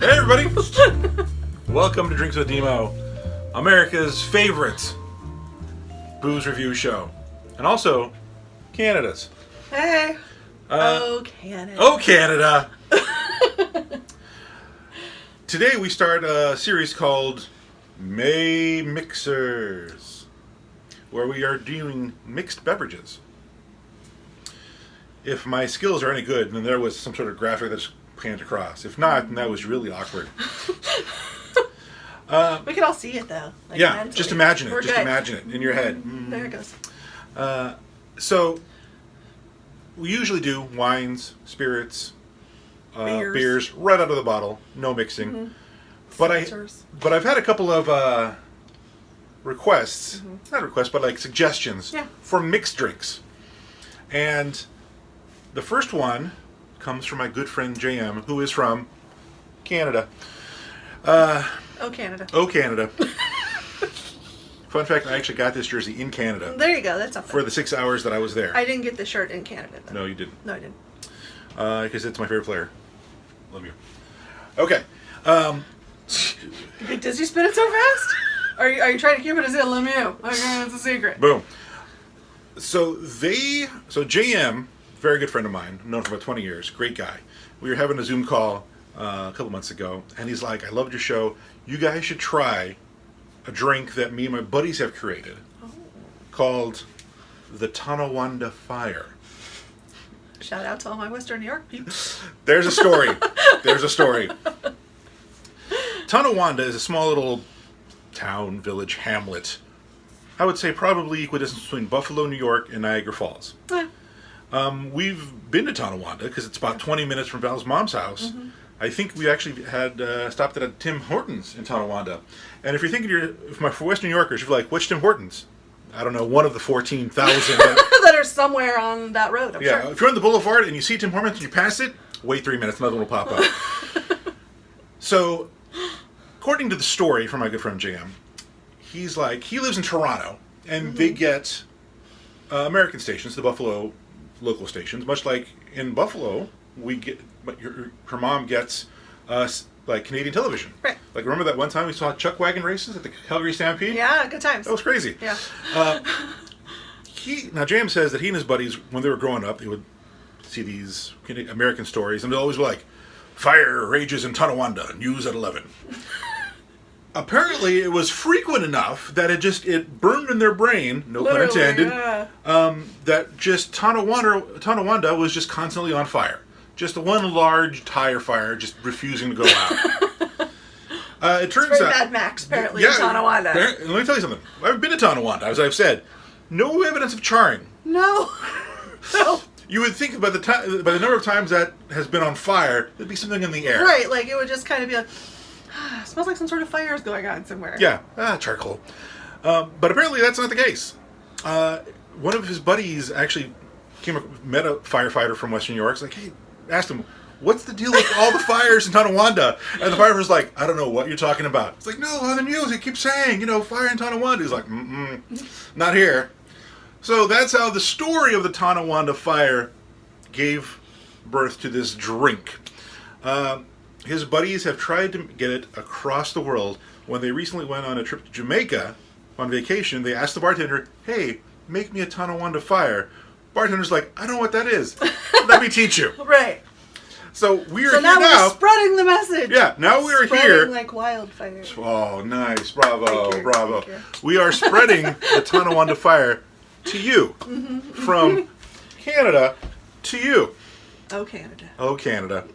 Hey everybody! Welcome to Drinks with Demo, America's favorite booze review show. And also, Canada's. Hey! Canada. Oh, Canada! Today we start a series called May Mixers, where we are doing mixed beverages. If my skills are any good, then there was some sort of graphic that's panned across. If not, then that was really awkward. We can all see it though. Like Yeah, mentally. just imagine it. We're Just good. imagine it in your head. There it goes. So, we usually do wines, spirits, beers right out of the bottle, no mixing. Mm-hmm. But I've had a couple of requests, not requests, but like suggestions for mixed drinks. And the first one comes from my good friend JM, who is from Canada. Oh, Canada. Oh, Canada. Fun fact, I actually got this jersey in Canada. There you go. That's something. For the 6 hours that I was there. I didn't get the shirt in Canada though. No, you didn't. No, I didn't. Because it's my favorite player. Love you. Okay. Does he spin it so fast? Are you trying to keep it as a Lemieux? Okay, that's a secret. Boom. So JM, very good friend of mine, known for about 20 years, great guy. We were having a Zoom call a couple months ago, and he's like, I loved your show. You guys should try a drink that me and my buddies have created called the Tonawanda Fire. Shout out to all my Western New York people. There's a story. There's a story. Tonawanda is a small little town, village, hamlet. I would say probably equidistant between Buffalo, New York, and Niagara Falls. We've been to Tonawanda because it's about 20 minutes from Val's mom's house. I think we actually had stopped at a Tim Hortons in Tonawanda. And if you're thinking, for Western New Yorkers, you're like, which Tim Hortons? I don't know, one of the 14,000. That are somewhere on that road, I'm sure. If you're on the boulevard and you see Tim Hortons and you pass it, wait 3 minutes, another one will pop up. So, according to the story from my good friend JM, he's like, he lives in Toronto, and they get American stations, the Buffalo local stations, much like in Buffalo, we get, her mom gets like Canadian television. Right. Like, remember that one time we saw chuck wagon races at the Calgary Stampede? Yeah, good times. That was crazy. Yeah. Now, James says that he and his buddies, when they were growing up, they would see these American stories, and they'd always be like, fire rages in Tonawanda, news at 11. Apparently, it was frequent enough that it burned in their brain, no pun intended, that just Tonawanda was just constantly on fire. Just one large tire fire, just refusing to go out. It turns it's very out, Mad Max, apparently, in Tonawanda. Let me tell you something. I've been to Tonawanda, as I've said. No evidence of charring. No. No. You would think by the number of times that has been on fire, there'd be something in the air. Right, like it would just kind of be like, smells like some sort of fire is going on somewhere. Yeah, charcoal. But apparently that's not the case. One of his buddies actually met a firefighter from Western New York. He's like, hey, asked him, what's the deal with all the fires in Tonawanda? And the firefighter's like, I don't know what you're talking about. It's like, no, on the news it keeps saying, fire in Tonawanda. He's like, not here. So that's how the story of the Tonawanda Fire gave birth to this drink. His buddies have tried to get it across the world. When they recently went on a trip to Jamaica on vacation, they asked the bartender, hey, make me a Tonawanda Fire. Bartender's like, I don't know what that is. Let me teach you. Right. So we are So here now now. we're spreading the message. Yeah, now we are Spreading here. like wildfire. Oh, nice. Bravo. Thank you. Bravo. Thank you. We are spreading the Tonawanda Fire to you. From Canada to you. Oh, Canada. Oh, Canada.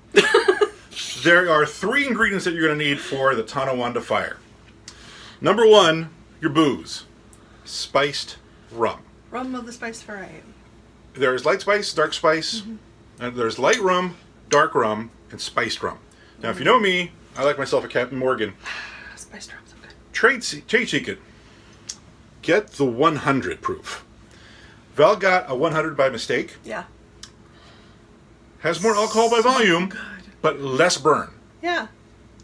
There are 3 ingredients that you're going to need for the Tonawanda Fire. Number 1, your booze. Spiced rum. Rum of the spice variety. There's light spice, dark spice, and there's light rum, dark rum, and spiced rum. Now, if you know me, I like myself a Captain Morgan. Spiced rum's okay. Trade secret. Get the 100 proof. Val got a 100 by mistake. Yeah. Has more alcohol by volume, Good. but less burn. Yeah.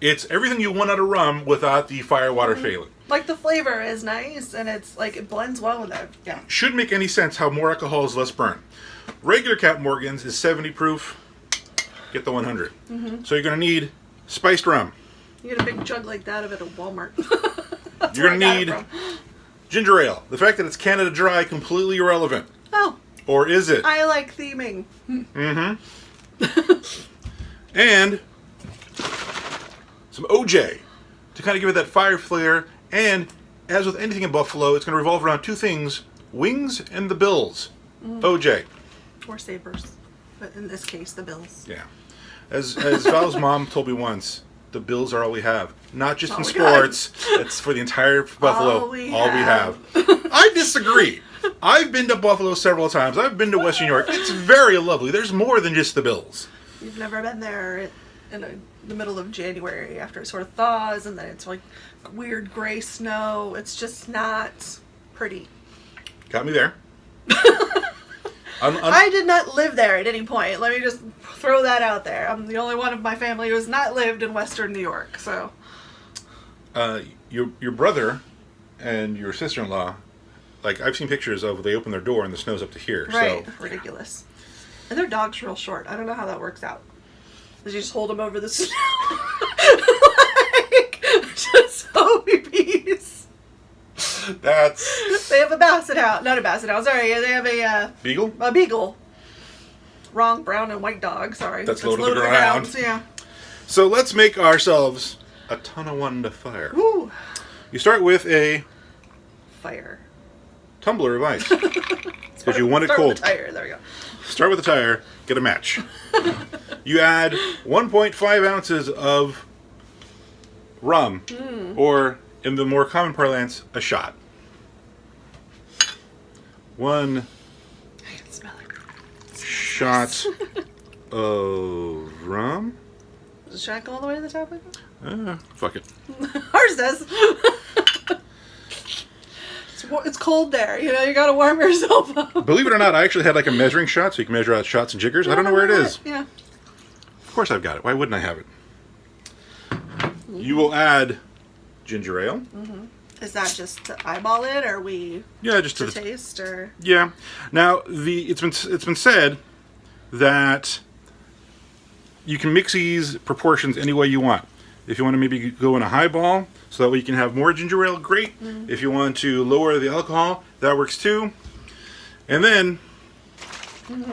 It's everything you want out of rum without the fire water failing. Like the flavor is nice, and it's like it blends well with it. Yeah. Should make any sense how more alcohol is less burn. Regular Captain Morgan's is 70 proof. Get the 100. So you're going to need spiced rum. You get a big jug like that of it at Walmart. You're going to need ginger ale. The fact that it's Canada Dry, completely irrelevant. Oh. Or is it? I like theming. Mm-hmm. And some OJ to kind of give it that fire flair. And as with anything in Buffalo, it's going to revolve around two things: wings and the bills. OJ. Or sabers. But in this case, the bills. Yeah. As Val's mom told me once, the bills are all we have. Not just in we got. sports. It's for the entire Buffalo. All we have. I disagree. I've been to Buffalo several times. I've been to Western New York. It's very lovely. There's more than just the bills. You've never been there in the middle of January after it sort of thaws and then it's like weird gray snow. It's just not pretty. Got me there. I did not live there at any point. Let me just throw that out there. I'm the only one of my family who has not lived in Western New York. So, your brother and your sister-in-law, like I've seen pictures of they open their door and the snow's up to here. right, So. ridiculous. And their dog's real short. I don't know how that works out. Does you just hold them over the snow? Like, just Hobie Bees. They have a basset hound. Not a basset hound. Sorry, they have a Beagle. A beagle. Wrong, brown and white dog. Sorry, That's low to the ground. Yeah. So let's make ourselves a Tonawanda Fire. Woo. You start with a Fire. tumbler of ice because you want it Start cold. with the tire. There we go. Start with the tire. Get a match. You add 1.5 ounces of rum, or in the more common parlance, a shot. I can smell it. Shot of rum. Does the shot go all the way to the top? Fuck it. Ours does. It's cold there. You know, you gotta warm yourself up. Believe it or not, I actually had like a measuring shot so you can measure out shots and jiggers. I don't know where it is. Yeah. Of course I've got it. Why wouldn't I have it? You will add ginger ale. Is that just to eyeball it, or Yeah, just to taste, or? Yeah. Now it's been said that you can mix these proportions any way you want. If you want to maybe go in a highball, so that way you can have more ginger ale, great. If you want to lower the alcohol, that works too. And then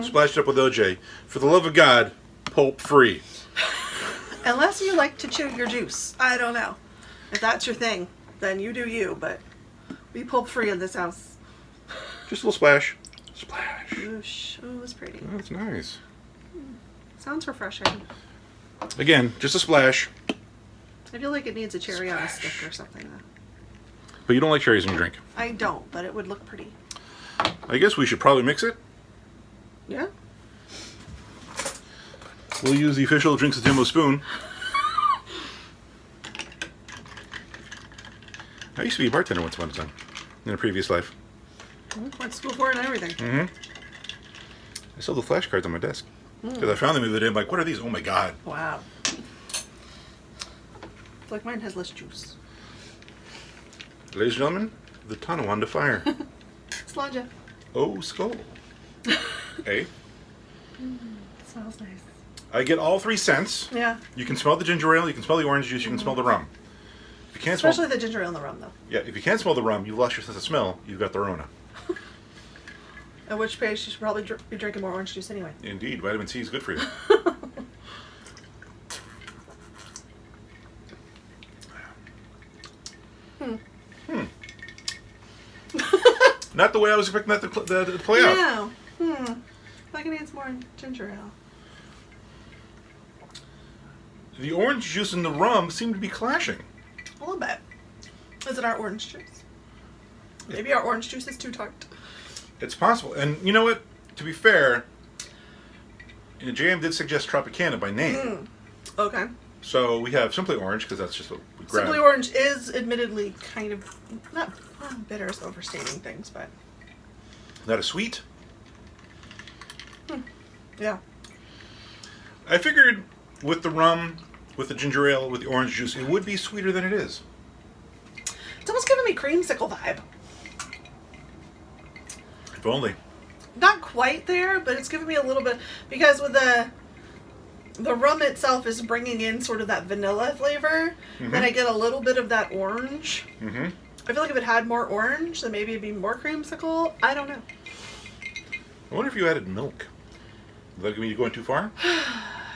splash it up with OJ. For the love of God, pulp free. Unless you like to chew your juice. I don't know. If that's your thing, then you do you, but we pulp free in this house. Just a little splash. Splash. Oosh. Oh, that's pretty. Oh, that's nice. Sounds refreshing. Again, just a splash. I feel like it needs a cherry on a stick or something. But you don't like cherries in your drink. I don't, but it would look pretty. I guess we should probably mix it. Yeah? We'll use the official Drinks with Jimbo spoon. I used to be a bartender once upon a time, in a previous life. Went to school for it and everything. I still have the flashcards on my desk. Because I found them the other day, I'm like, what are these? Oh my god. Wow. It's like mine has less juice. Ladies and gentlemen, the Tonawanda Fire. Slanja. Oh, skull. Hey. It smells nice. I get all 3 scents. Yeah. You can smell the ginger ale, you can smell the orange juice, you can smell the rum. If you can't Especially smell, the ginger ale and the rum, though. yeah, if you can't smell the rum, you've lost your sense of smell, you've got the Rona. At which case, you should probably be drinking more orange juice anyway. Indeed, vitamin C is good for you. Not the way I was expecting that to play out. Yeah. I think it needs more ginger ale. The orange juice and the rum seem to be clashing. A little bit. Is it our orange juice? Maybe our orange juice is too tart. It's possible. And you know what? To be fair, JM did suggest Tropicana by name. Okay. So we have Simply Orange, because that's just what we grabbed. Simply Orange is admittedly kind of, not bitter is overstating things, but. Not a sweet. Yeah. I figured with the rum, with the ginger ale, with the orange juice, it would be sweeter than it is. It's almost giving me creamsicle vibe. If only. Not quite there, but it's giving me a little bit, because with the the rum itself is bringing in sort of that vanilla flavor. Then I get a little bit of that orange. I feel like if it had more orange, then maybe it'd be more creamsicle. I don't know. I wonder if you added milk. Would that mean you're going too far?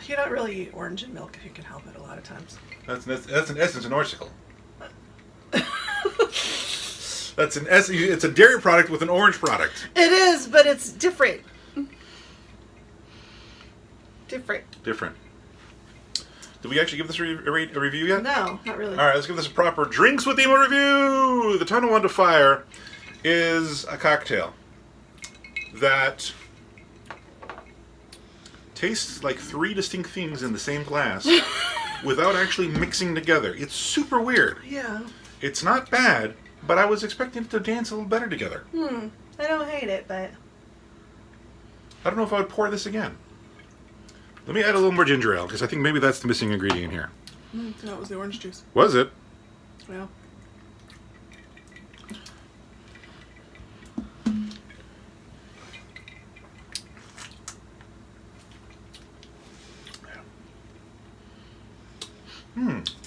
You don't really eat orange and milk if you can help it a lot of times. That's in essence an orsicle. That's an essence. It's a dairy product with an orange product. It is, but it's different. Different. Did we actually give this a review yet? No, not really. All right, let's give this a proper Drinks with Emo review. The Tonawanda Fire is a cocktail that tastes like 3 distinct things in the same glass without actually mixing together. It's super weird. Yeah. It's not bad, but I was expecting it to dance a little better together. I don't hate it, but... I don't know if I would pour this again. Let me add a little more ginger ale, because I think maybe that's the missing ingredient here. No, it was the orange juice. Was it? Yeah.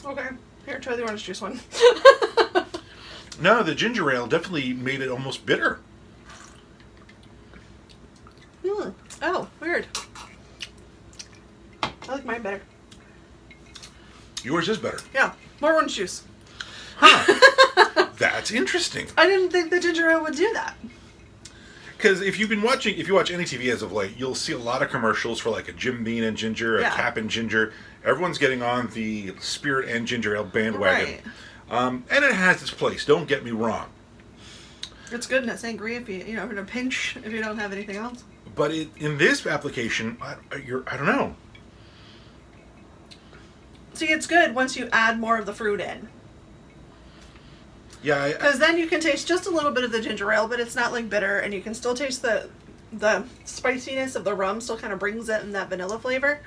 Okay, here, try the orange juice one. No, the ginger ale definitely made it almost bitter. Oh, weird. I like mine better. Yours is better. Yeah, more orange juice. Huh. That's interesting. I didn't think the ginger ale would do that. Because if you watch any TV as of late, you'll see a lot of commercials for like a Jim Beam and ginger, a Cap and ginger. Everyone's getting on the spirit and ginger ale bandwagon. Right. And it has its place, don't get me wrong. It's good in a sangria if you in a pinch, if you don't have anything else. But in this application, I don't know. See, it's good once you add more of the fruit in. Yeah, because then you can taste just a little bit of the ginger ale, but it's not like bitter, and you can still taste the spiciness of the rum. Still kind of brings it in that vanilla flavor,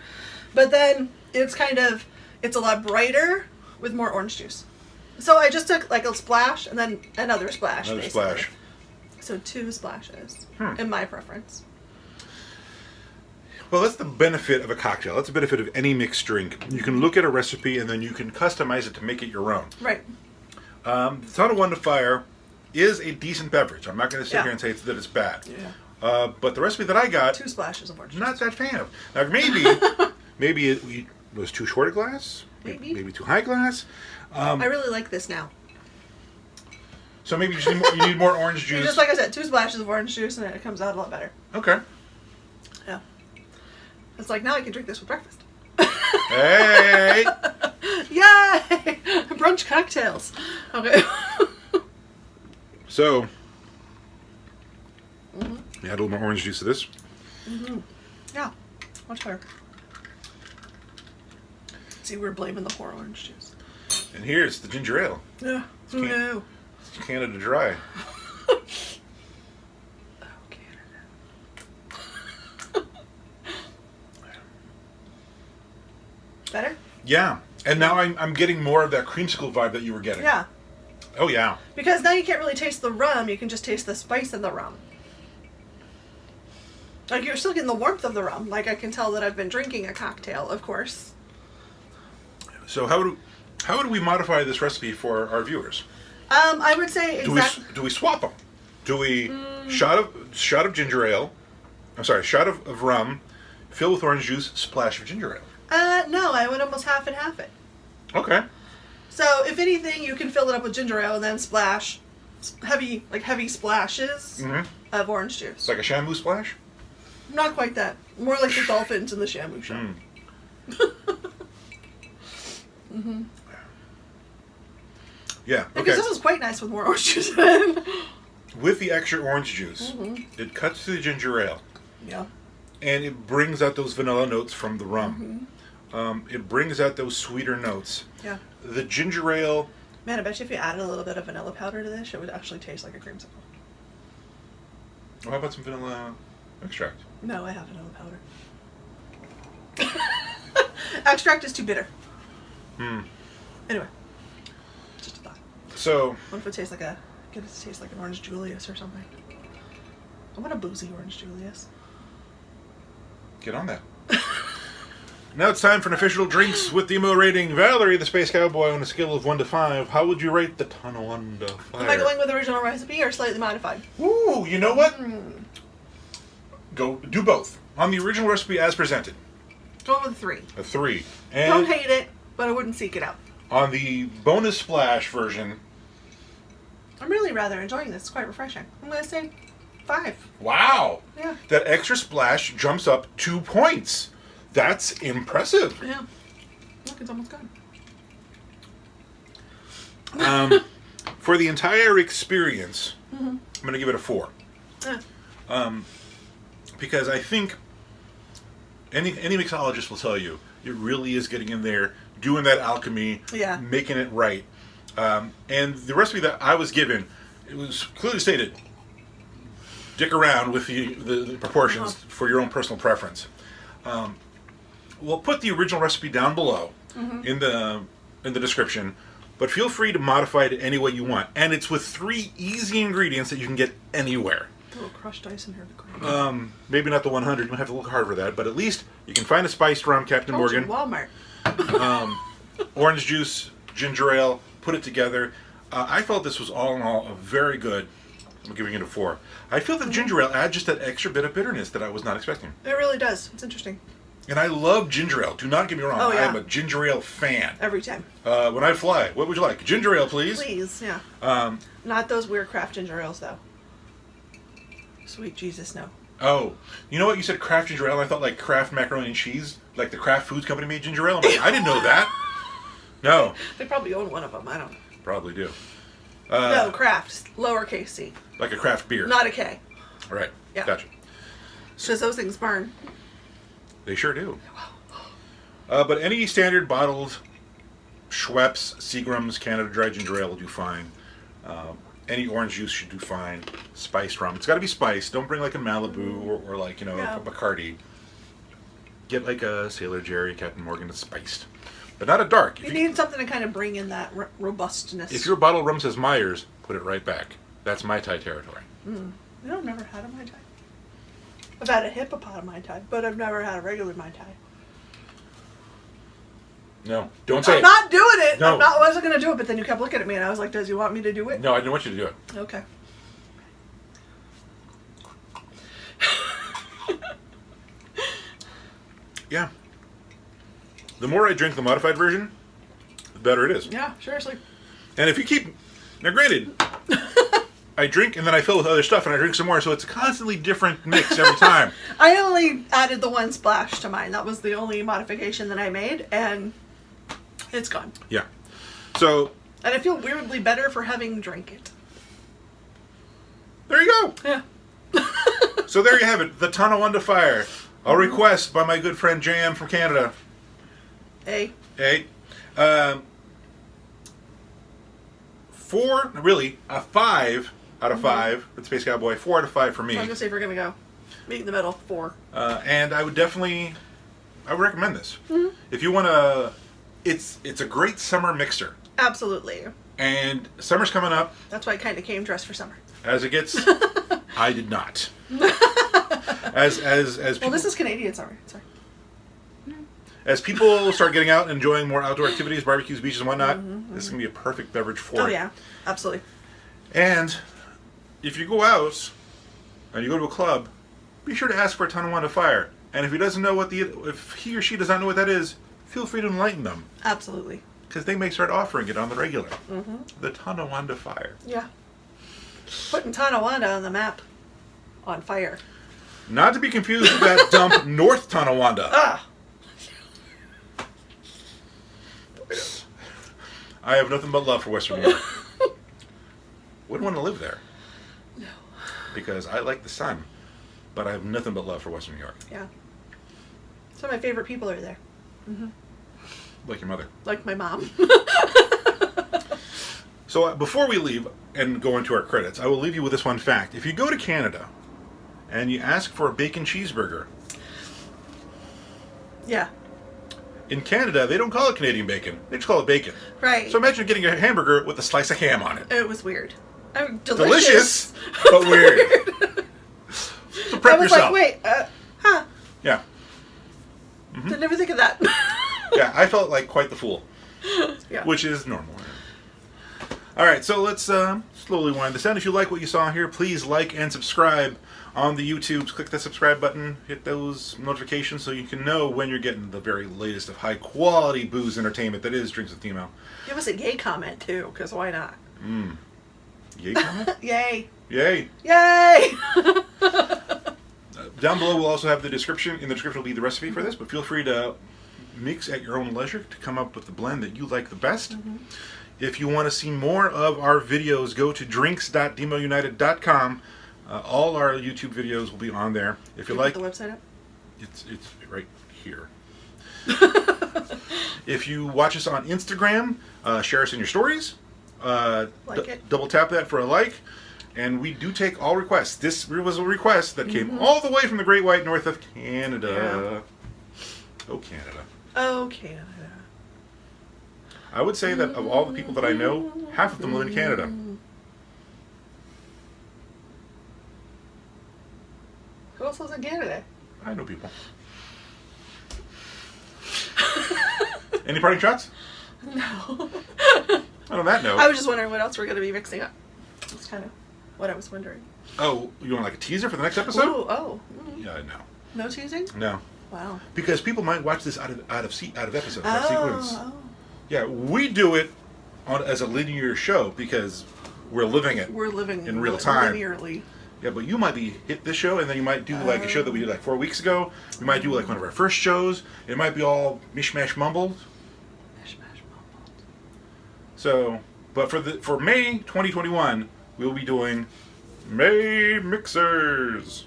but then it's a lot brighter with more orange juice. So I just took like a splash and then another splash. Another basically. splash. So 2 splashes, in my preference. Well, that's the benefit of a cocktail. That's the benefit of any mixed drink. You can look at a recipe and then you can customize it to make it your own. Right. The Tonawanda Fire is a decent beverage. I'm not going to sit here and say that it's bad. Yeah. But the recipe that I got, 2 splashes of orange juice. not that fan of. Now, maybe it was too short a glass. Maybe too high glass. I really like this now. So maybe you need more orange juice. Just like I said, 2 splashes of orange juice, and it comes out a lot better. Okay. Yeah. It's like, now I can drink this with breakfast. Hey! Yay! Brunch cocktails. Okay. So, add a little more orange juice to this. Yeah, much better. See, we're blaming the poor orange juice. And here's the ginger ale. Yeah. Who knew? It's Canada Dry. Oh, Canada. Better? Yeah. And now I'm getting more of that creamsicle vibe that you were getting. Yeah. Oh, yeah. Because now you can't really taste the rum, you can just taste the spice in the rum. Like, you're still getting the warmth of the rum. Like, I can tell that I've been drinking a cocktail, of course. So how would we modify this recipe for our viewers? I would say Do we swap them? Do we shot of ginger ale? I'm sorry, shot of rum, fill with orange juice, splash of ginger ale. No, I would almost half and half it. Okay. So, if anything, you can fill it up with ginger ale and then splash heavy splashes of orange juice. It's like a Shamu splash? Not quite that. More like the dolphins in the Shamu show. Yeah, okay. Because this is quite nice with more orange juice in. With the extra orange juice, it cuts through the ginger ale. Yeah. And it brings out those vanilla notes from the rum. It brings out those sweeter notes. Yeah. The ginger ale... Man, I bet you if you added a little bit of vanilla powder to this, it would actually taste like a creamsicle. Oh, how about some vanilla extract? No, I have vanilla powder. Extract is too bitter. Anyway. Just a thought. So... What if it tastes like get it to taste like an orange Julius or something? I want a boozy orange Julius. Get on that. Now it's time for an official drinks with the emo rating. Valerie, the Space Cowboy, on a scale of 1 to 5, how would you rate the Tonawanda Fire? Am I going with original recipe or slightly modified? Ooh, you know what? Go do both. On the original recipe as presented. Going with a 3. A 3. And Don't hate it, but I wouldn't seek it out. on the bonus splash version, I'm really rather enjoying this. It's quite refreshing. I'm going to say 5. wow! Yeah. That extra splash jumps up 2 points. That's impressive. Yeah. Look, it's almost gone. For the entire experience, I'm going to give it a 4. Yeah. Because I think any mixologist will tell you it really is getting in there, doing that alchemy, Yeah. making it right. And the recipe that I was given, it was clearly stated, dick around with the proportions for your own personal preference. We'll put the original recipe down below in the description, but feel free to modify it any way you want. And it's with 3 easy ingredients that you can get anywhere. A little crushed ice in here to grab. Maybe not the 100. You might have to look hard for that, but at least you can find a spiced rum, Captain Told you, Morgan. Walmart. Orange juice, ginger ale, put it together. I felt this was all in all a very good. I'm giving it a 4. I feel that ginger ale adds just that extra bit of bitterness that I was not expecting. It really does. It's interesting. And I love ginger ale. Do not get me wrong. Oh, yeah. I am a ginger ale fan. Every time. When I fly, what would you like? Ginger ale, please. Please, yeah. Not those weird craft ginger ales, though. Sweet Jesus, no. Oh, you know what? You said Kraft ginger ale, and I thought like Kraft macaroni and cheese, like the Kraft Foods Company made ginger ale. I'm like, I didn't know that. No, They probably own one of them. I don't know. probably do. No, craft. Lowercase c. Like a craft beer. Not a K. All right. Yeah. Gotcha. Because those things burn. They sure do. But any standard bottled Schweppes, Seagram's, Canada Dry Ginger Ale will do fine. Any orange juice should do fine. Spiced rum. It's got to be spiced. Don't bring like a Malibu or like, Yeah. a Bacardi. Get like a Sailor Jerry, Captain Morgan that's spiced. But not a dark. You need something to kind of bring in that robustness. If your bottle of rum says Myers, put it right back. That's Mai Tai territory. You know, I've never had a Mai Tai. I've had a hippopotami Mai Tai, but I've never had a regular Mai Tai. No, don't say I'm it. not doing it. No. I wasn't going to do it, but then you kept looking at me and I was like, does he want me to do it? No, I didn't want you to do it. Okay. Yeah. The more I drink the modified version, the better it is. Yeah, seriously. And if you keep... Now, granted, I drink and then I fill with other stuff and I drink some more, so it's a constantly different mix every time. I only added the 1 splash to mine. That was the only modification that I made, and it's gone. Yeah. So, And I feel weirdly better for having drank it. there you go. Yeah. So there you have it. The Tonawanda Fire. A request by my good friend JM from Canada. Hey. Hey. 4, really, a 5 out of 5 for the Space Cowboy. 4 out of 5 for me. I was going to say if we're going to go meet in the middle, 4. And I would recommend this. If you want to, it's a great summer mixer. Absolutely. And summer's coming up. That's why I kind of came dressed for summer. As it gets, I did not. As people, Well, this is Canadian summer. Sorry. as people start getting out and enjoying more outdoor activities, barbecues, beaches, and whatnot, this is gonna be a perfect beverage for Oh, it. yeah. Absolutely. And if you go out and you go to a club, be sure to ask for a Tonawanda Fire. And if if he or she does not know what that is, feel free to enlighten them, Absolutely. because they may start offering it on the regular. The Tonawanda Fire. Yeah. Putting Tonawanda on the map. On fire. Not to be confused with that dump North Tonawanda. Ah! I have nothing but love for Western New York. Wouldn't want to live there. No. Because I like the sun, but I have nothing but love for Western New York. Yeah. Some of my favorite people are there. Like your mother. Like my mom. So before we leave and go into our credits, I will leave you with this one fact. If you go to Canada and you ask for a bacon cheeseburger, Yeah. in Canada they don't call it Canadian bacon. They just call it bacon. Right. So imagine getting a hamburger with a slice of ham on it. It was weird. Delicious, but weird. So prep I was yourself. like, wait, huh. Yeah. Didn't ever think of that. Yeah, I felt like quite the fool, Yeah. which is normal. All right, so let's slowly wind this down. If you like what you saw here, please like and subscribe on the YouTubes. Click that subscribe button, hit those notifications so you can know when you're getting the very latest of high-quality booze entertainment that is Drinks with Timo. Give us a yay comment, too, because why not? Yay comment? Yay. Yay. Yay! Down below we'll also have the description. In the description will be the recipe for this, but feel free to mix at your own leisure to come up with the blend that you like the best. If you want to see more of our videos, go to drinks.demounited.com. All our YouTube videos will be on there. If you like the website up? It's right here. If you watch us on Instagram, share us in your stories. Like it. Double tap that for a like. And we do take all requests. This was a request that came all the way from the Great White North of Canada. Oh, Canada. Oh, Canada. I would say that of all the people that I know, half of them live in Canada. Who else lives in Canada? I know people. Any parting shots? No. On that note. I was just wondering what else we're going to be mixing up. That's kind of what I was wondering. Oh, you want like a teaser for the next episode? Ooh, oh. Yeah, no. No teasing? No. Wow. Because people might watch this out of episode, out of sequence. Oh. Yeah, we do it as a linear show because we're living it. We're living in real time. Linearly. Yeah, but you might be hit this show, and then you might do like a show that we did like 4 weeks ago. You might do like one of our first shows. It might be all mishmash mumbled. Mishmash mumbled. So, but for May 2021, we'll be doing May Mixers.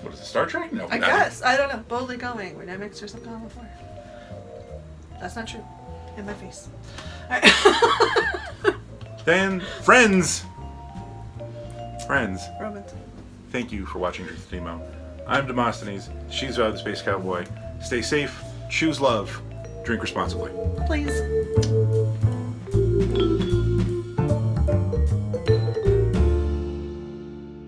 What is it, Star Trek? No. I guess. I don't know. Boldly going. When I mixed or something on the floor. That's not true. In my face. All right. Then, friends, Romans. thank you for watching Drinks with Timo. I'm Demosthenes. She's the Space Cowboy. Stay safe, choose love, drink responsibly. Please.